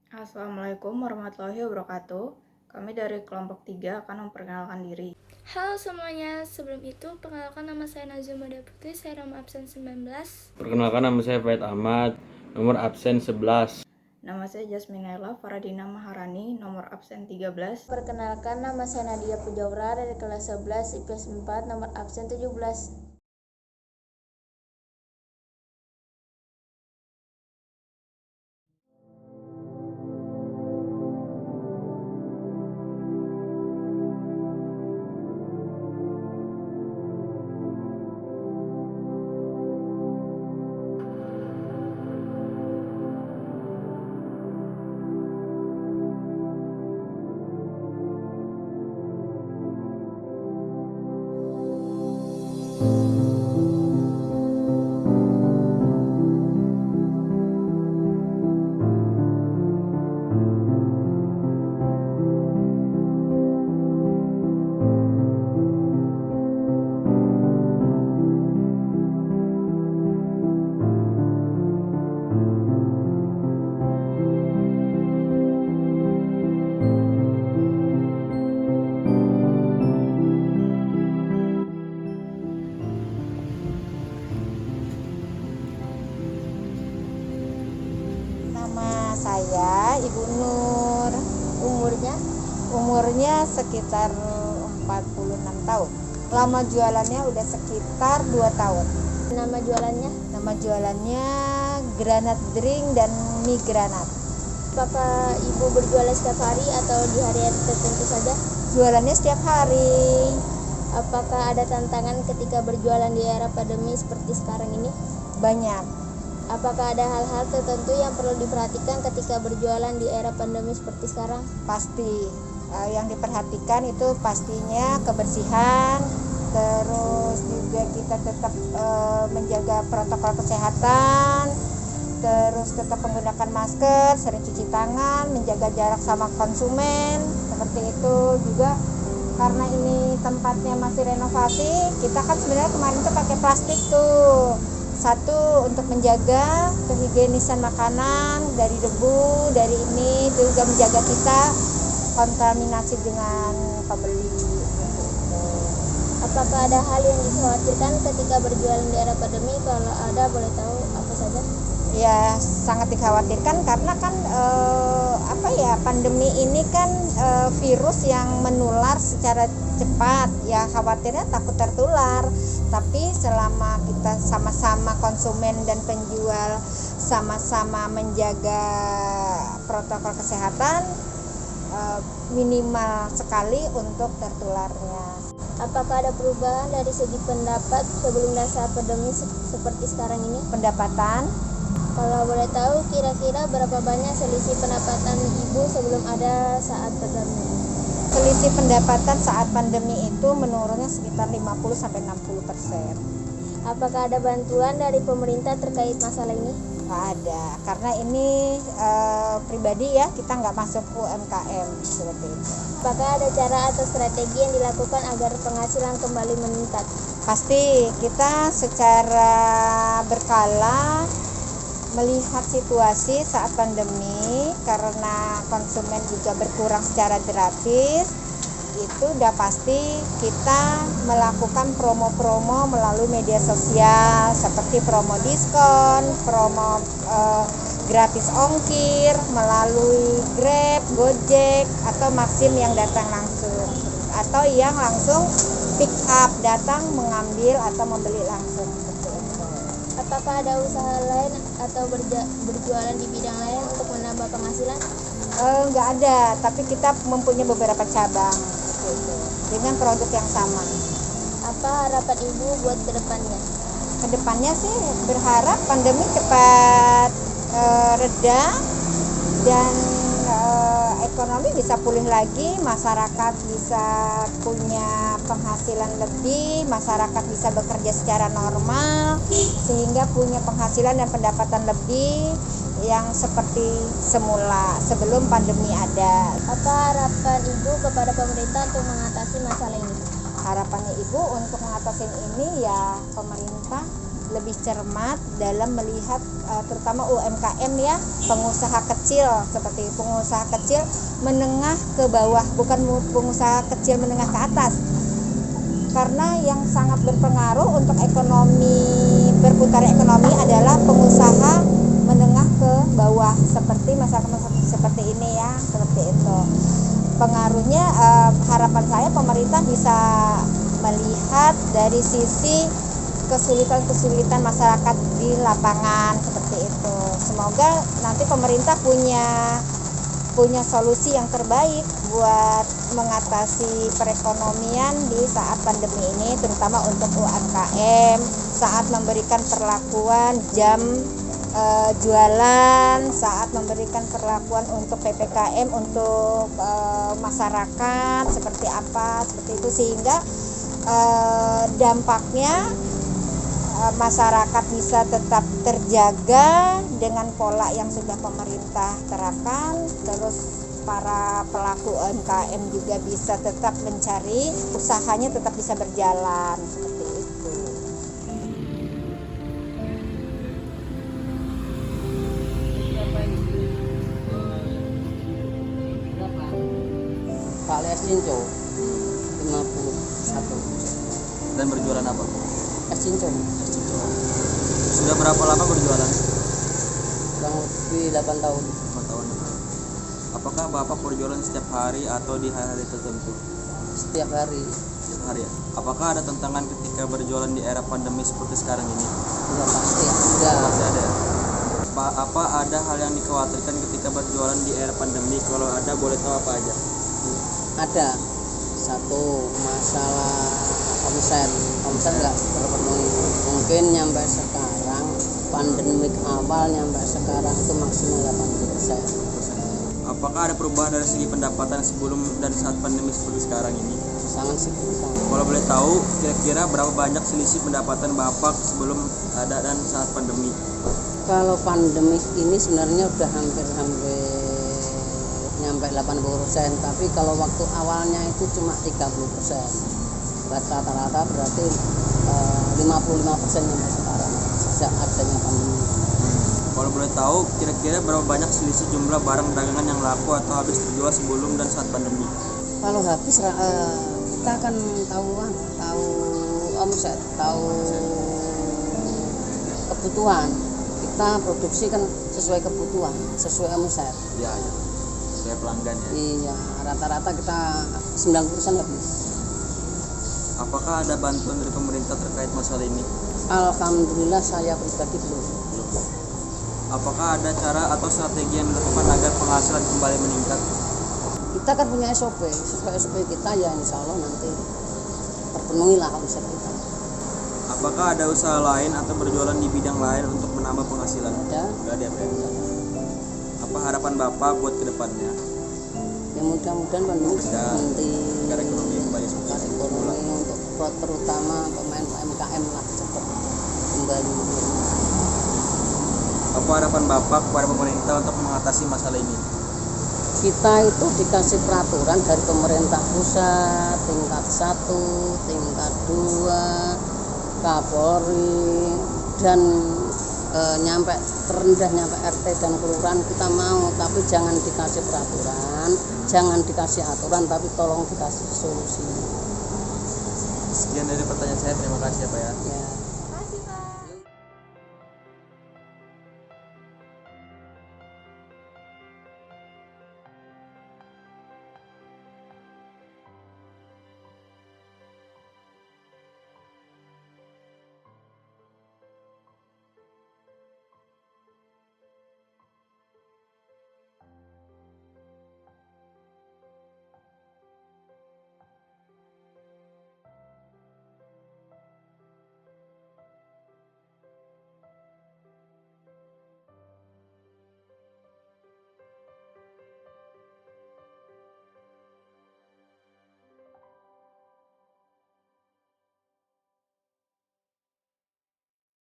Assalamualaikum warahmatullahi wabarakatuh. Kami dari kelompok 3 akan memperkenalkan diri. Halo semuanya, sebelum itu perkenalkan nama saya Nazuma Putri, saya nomor absen 19. Perkenalkan, nama saya Faid Ahmad, nomor absen 11. Nama saya Jasmine Naila Faradina Maharani, nomor absen 13. Perkenalkan, nama saya Nadia Pujaura dari kelas 11 IPS 4, nomor absen 17. Nama saya Ibu Nur. Umurnya sekitar 46 tahun. Lama jualannya udah sekitar 2 tahun. Nama jualannya granat drink dan mie granat. Apakah Ibu berjualan setiap hari atau di hari tertentu saja? Jualannya setiap hari. Apakah ada tantangan ketika berjualan di era pandemi seperti sekarang ini? Banyak. Apakah ada hal-hal tertentu yang perlu diperhatikan ketika berjualan di era pandemi seperti sekarang? Pasti yang diperhatikan itu pastinya kebersihan, terus juga kita tetap menjaga protokol kesehatan, terus tetap menggunakan masker, sering cuci tangan, menjaga jarak sama konsumen, seperti itu. Juga karena ini tempatnya masih renovasi, kita kan sebenarnya kemarin tuh pakai plastik tuh. Satu, untuk menjaga kehigienisan makanan dari debu, dari ini, itu juga menjaga kita kontaminasi dengan pembeli. Apakah ada hal yang dikhawatirkan ketika berjualan di era pandemi? Kalau ada, boleh tahu apa saja? Ya, sangat dikhawatirkan karena kan pandemi ini kan virus yang menular secara cepat. Ya, khawatirnya takut tertular. Tapi selama kita sama-sama konsumen dan penjual sama-sama menjaga protokol kesehatan, minimal sekali untuk tertularnya. Apakah ada perubahan dari segi pendapat sebelum dan saat pandemi seperti sekarang ini? Pendapatan, Kalau boleh tahu, kira-kira berapa banyak selisih pendapatan Ibu sebelum ada saat pandemi? selisih pendapatan saat pandemi itu menurunnya sekitar 50-60%. Apakah ada bantuan dari pemerintah terkait masalah ini? Nggak ada, karena ini pribadi ya, kita nggak masuk UMKM seperti itu. Apakah ada cara atau strategi yang dilakukan agar penghasilan kembali meningkat? Pasti kita secara berkala melihat situasi saat pandemi, karena konsumen juga berkurang secara drastis, itu udah pasti kita melakukan promo-promo melalui media sosial seperti promo diskon, promo gratis ongkir melalui Grab, Gojek, atau Maxim yang datang langsung, atau yang langsung pick up, datang mengambil atau membeli langsung. Apakah ada usaha lain atau berjualan di bidang lain untuk menambah penghasilan? Nggak ada, tapi kita mempunyai beberapa cabang gitu, dengan produk yang sama. Apa harapan Ibu buat kedepannya? Kedepannya sih berharap pandemi cepat reda dan ekonomi bisa pulih lagi, masyarakat bisa punya penghasilan lebih, masyarakat bisa bekerja secara normal sehingga punya penghasilan dan pendapatan lebih yang seperti semula sebelum pandemi ada. Apa harapan Ibu kepada pemerintah untuk mengatasi masalah ini? Harapannya Ibu untuk mengatasi ini ya pemerintah lebih cermat dalam melihat terutama UMKM ya, pengusaha kecil seperti pengusaha kecil menengah ke bawah, bukan pengusaha kecil menengah ke atas. Karena yang sangat berpengaruh untuk berputar ekonomi adalah pengusaha menengah ke bawah, seperti masyarakat seperti ini ya, seperti itu. Pengaruhnya harapan saya pemerintah bisa melihat dari sisi kesulitan masyarakat di lapangan seperti itu. Semoga nanti pemerintah punya solusi yang terbaik buat mengatasi perekonomian di saat pandemi ini, terutama untuk UMKM, saat memberikan perlakuan jam jualan, saat memberikan perlakuan untuk PPKM untuk masyarakat seperti apa, seperti itu, sehingga dampaknya masyarakat bisa tetap terjaga dengan pola yang sudah pemerintah terapkan, terus para pelaku UMKM juga bisa tetap mencari usahanya, tetap bisa berjalan seperti itu. Pak Les Cinco 51. Dan berjualan apa? Es Cinco Sudah berapa lama berjualan? kurang lebih 8 tahun. 5 tahun. Apakah Bapak berjualan setiap hari atau di hari-hari tertentu? Setiap hari. Setiap hari ya? Apakah ada tantangan ketika berjualan di era pandemi seperti sekarang ini? Ya pasti ada. Pasti ada ya? Apa ada hal yang dikhawatirkan ketika berjualan di era pandemi? Kalau ada, boleh tahu apa aja? Ada satu masalah omset nggak terpenuhi. Mungkin nyampe sekarang pandemik awal nyampe sekarang itu maksimal 80%. Apakah ada perubahan dari segi pendapatan sebelum dan saat pandemi seperti sekarang ini? Sangat signifikan. Kalau boleh tahu, kira-kira berapa banyak selisih pendapatan Bapak sebelum ada dan saat pandemi? Kalau pandemik ini sebenarnya udah hampir nyampe 80%, tapi kalau waktu awalnya itu cuma 30%. Rata-rata berarti 55% sampai sekarang sejak adanya pandemi. Kalau boleh tahu, kira-kira berapa banyak selisih jumlah barang dagangan yang laku atau habis terjual sebelum dan saat pandemi? Kalau habis kita akan tahu omset, tahu kebutuhan. Kita produksi kan sesuai kebutuhan, sesuai omset. Ya. Saya pelanggan ya. Iya, rata-rata kita 90% habis. Apakah ada bantuan dari pemerintah terkait masalah ini? Alhamdulillah saya pribadi belum. Apakah ada cara atau strategi yang dilakukan agar penghasilan kembali meningkat? Kita kan punya SOP, sesuai SOP kita ya insya Allah nanti terpenuhi lah omset kita. Apakah ada usaha lain atau berjualan di bidang lain untuk menambah penghasilan? Ada. Gak ada ya? Apa harapan Bapak buat kedepannya? Ya mudah-mudahan pandemi nanti agar ekonomi kembali seperti semula. Untuk terutama pemain UMKM lah cepat kembali. Apa harapan Bapak kepada pemerintah untuk mengatasi masalah ini? Kita itu dikasih peraturan dari pemerintah pusat tingkat 1, tingkat 2, Kapolri, dan nyampe terendah nyampe RT dan kelurahan kita mau, tapi jangan dikasih peraturan, jangan dikasih aturan, tapi tolong dikasih solusi. Sekian dari pertanyaan saya, terima kasih ya Pak ya. Ya.